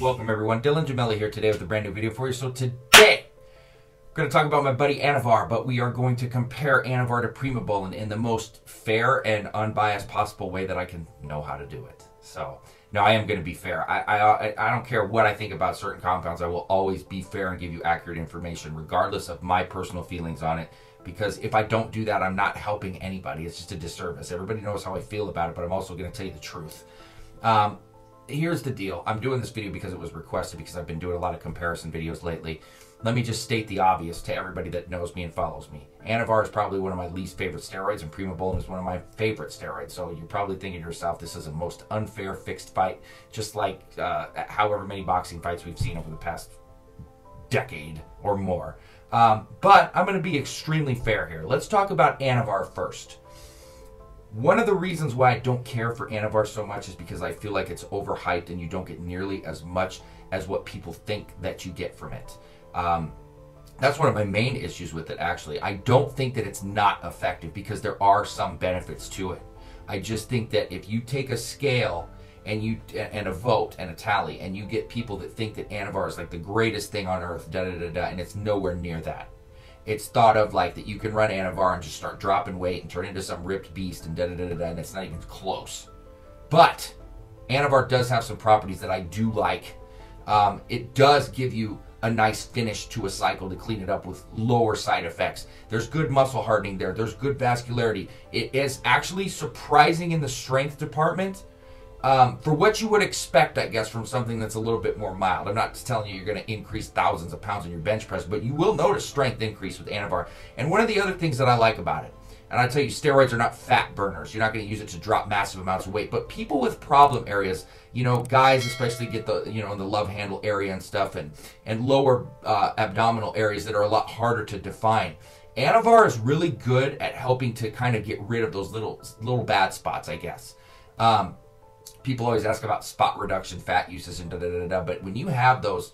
Welcome everyone, Dylan Gemelli here today with a brand new video for you. So today, I'm going to talk about my buddy Anavar, but we are going to compare Anavar to Primobolan in the most fair and unbiased possible way that I can know how to do it. So, no, I am going to be fair. I don't care what I think about certain compounds. I will always be fair and give you accurate information, regardless of my personal feelings on it. Because if I don't do that, I'm not helping anybody. It's just a disservice. Everybody knows how I feel about it, but I'm also going to tell you the truth. Here's the deal. I'm doing this video because it was requested, because I've been doing a lot of comparison videos lately. Let me just state the obvious to everybody that knows me and follows me. Anavar is probably one of my least favorite steroids, and Primobolan is one of my favorite steroids. So you're probably thinking to yourself, this is a most unfair fixed fight, just like however many boxing fights we've seen over the past decade or more. But I'm going to be extremely fair here. Let's talk about Anavar first. One of the reasons why I don't care for Anavar so much is because I feel like it's overhyped and you don't get nearly as much as what people think that you get from it. That's one of my main issues with it, actually. I don't think that it's not effective because there are some benefits to it. I just think that if you take a scale and a vote and a tally and you get people that think that Anavar is like the greatest thing on earth, and it's nowhere near that. It's thought of like that you can run Anavar and just start dropping weight and turn into some ripped beast and and it's not even close. But Anavar does have some properties that I do like. It does give you a nice finish to a cycle to clean it up with lower side effects. There's good muscle hardening there. There's good vascularity. It is actually surprising in the strength department. For what you would expect, I guess, from something that's a little bit more mild. I'm not telling you you're going to increase thousands of pounds in your bench press, but you will notice strength increase with Anavar. And one of the other things that I like about it, and I tell you, steroids are not fat burners. You're not going to use it to drop massive amounts of weight. But people with problem areas, you know, guys especially get the, you know, the love handle area and stuff, and lower abdominal areas that are a lot harder to define. Anavar is really good at helping to kind of get rid of those little bad spots, I guess. People always ask about spot reduction, fat uses, and but when you have those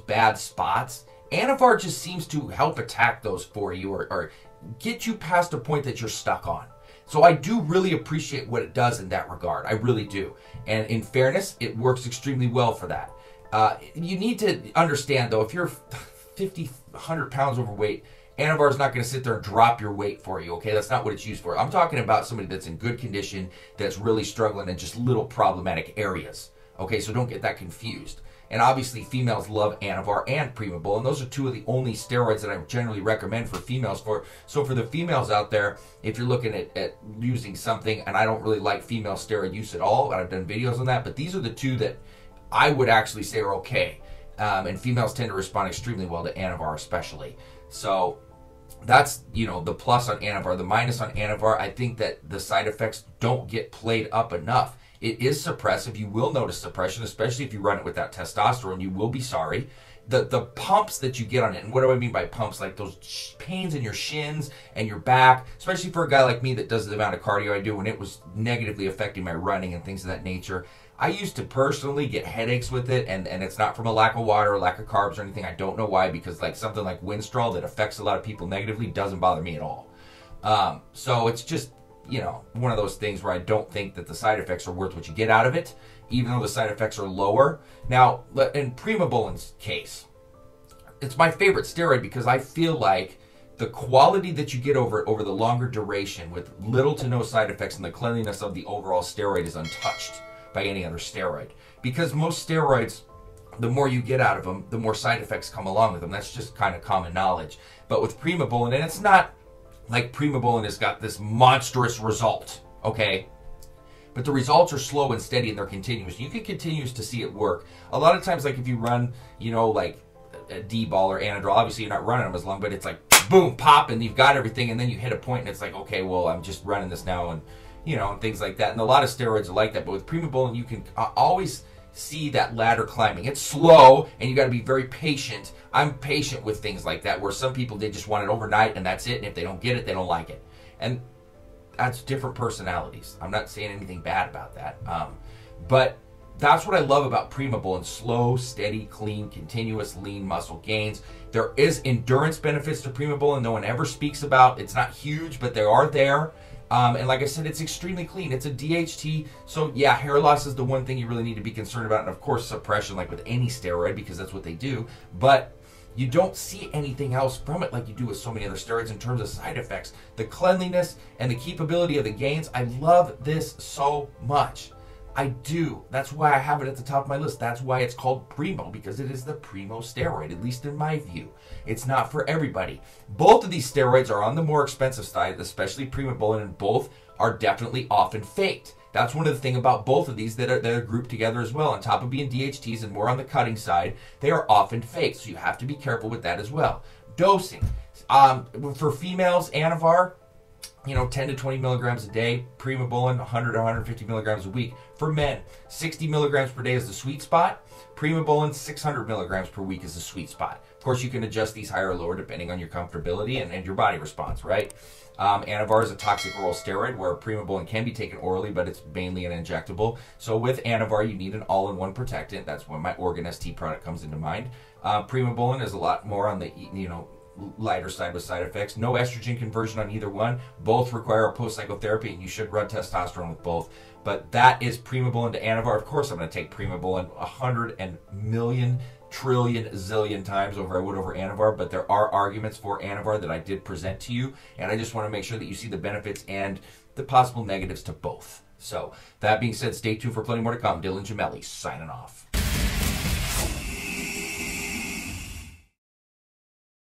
bad spots, Anavar just seems to help attack those for you, or get you past a point that you're stuck on. So I do really appreciate what it does in that regard. I really do. And in fairness, it works extremely well for that. You need to understand, though, if you're 50, 100 pounds overweight, Anavar is not going to sit there and drop your weight for you, okay? That's not what it's used for. I'm talking about somebody that's in good condition, that's really struggling in just little problematic areas, okay? So don't get that confused. And obviously, females love Anavar and Primobolan. Those are two of the only steroids that I generally recommend for females. So for the females out there, if you're looking at using something, and I don't really like female steroid use at all, I've done videos on that, but these are the two that I would actually say are okay. And females tend to respond extremely well to Anavar especially. So that's, you know, the plus on Anavar. The minus on Anavar, I think that the side effects don't get played up enough. It is suppressive. You will notice suppression, especially if you run it without testosterone. You will be sorry. The pumps that you get on it, and what do I mean by pumps? Like those pains in your shins and your back, especially for a guy like me that does the amount of cardio I do, when it was negatively affecting my running and things of that nature. I used to personally get headaches with it, and it's not from a lack of water or lack of carbs or anything. I don't know why, because like something like Winstrol that affects a lot of people negatively doesn't bother me at all. So it's just, you know, one of those things where I don't think that the side effects are worth what you get out of it, even though the side effects are lower. Now, in Primobolan's case, it's my favorite steroid because I feel like the quality that you get over the longer duration with little to no side effects, and the cleanliness of the overall steroid is untouched by any other steroid. Because most steroids, the more you get out of them, the more side effects come along with them. That's just kind of common knowledge. But with Primobolan, and it's not like Primobolan has got this monstrous result, okay? But the results are slow and steady, and they're continuous. You can continue to see it work. A lot of times, like if you run, you know, like a D-ball or Anadrol, obviously you're not running them as long, but it's like boom, pop, and you've got everything, and then you hit a point and it's like, okay, well, I'm just running this now, and you know, and things like that. And a lot of steroids are like that, but with Primobolan, you can always see that ladder climbing. It's slow, and you got to be very patient. I'm patient with things like that, where some people, they just want it overnight, and that's it, and if they don't get it, they don't like it. And that's different personalities. I'm not saying anything bad about that. But that's what I love about Primobolan. Slow, steady, clean, continuous, lean muscle gains. There is endurance benefits to Primobolan no one ever speaks about. It's not huge, but they are there. And like I said, it's extremely clean. It's a DHT. So yeah, hair loss is the one thing you really need to be concerned about. And of course, suppression, like with any steroid, because that's what they do. But you don't see anything else from it like you do with so many other steroids in terms of side effects. The cleanliness and the keepability of the gains, I love this so much. I do. That's why I have it at the top of my list. That's why it's called Primo, because it is the Primo steroid, at least in my view. It's not for everybody. Both of these steroids are on the more expensive side, especially Primobolan, and both are definitely often faked. That's one of the things about both of these that are grouped together as well. On top of being DHTs and more on the cutting side, they are often faked, so you have to be careful with that as well. Dosing. For females, Anavar, 10 to 20 milligrams a day. Primobolan, 100 to 150 milligrams a week. For men, 60 milligrams per day is the sweet spot. Primobolan, 600 milligrams per week is the sweet spot. Of course, you can adjust these higher or lower depending on your comfortability and your body response, right? Anavar is a toxic oral steroid where Primobolan can be taken orally, but it's mainly an injectable. So with Anavar, you need an all-in-one protectant. That's when my Organ ST product comes into mind. Primobolan is a lot more on the, lighter side with side effects. No estrogen conversion on either one. Both require a post-psychotherapy, and you should run testosterone with both. But that is Primobolan to Anavar. Of course, I'm going to take Primobolan 100 million trillion zillion times over I would over Anavar, but there are arguments for Anavar that I did present to you, and I just want to make sure that you see the benefits and the possible negatives to both. So, that being said, stay tuned for plenty more to come. Dylan Gemelli, signing off.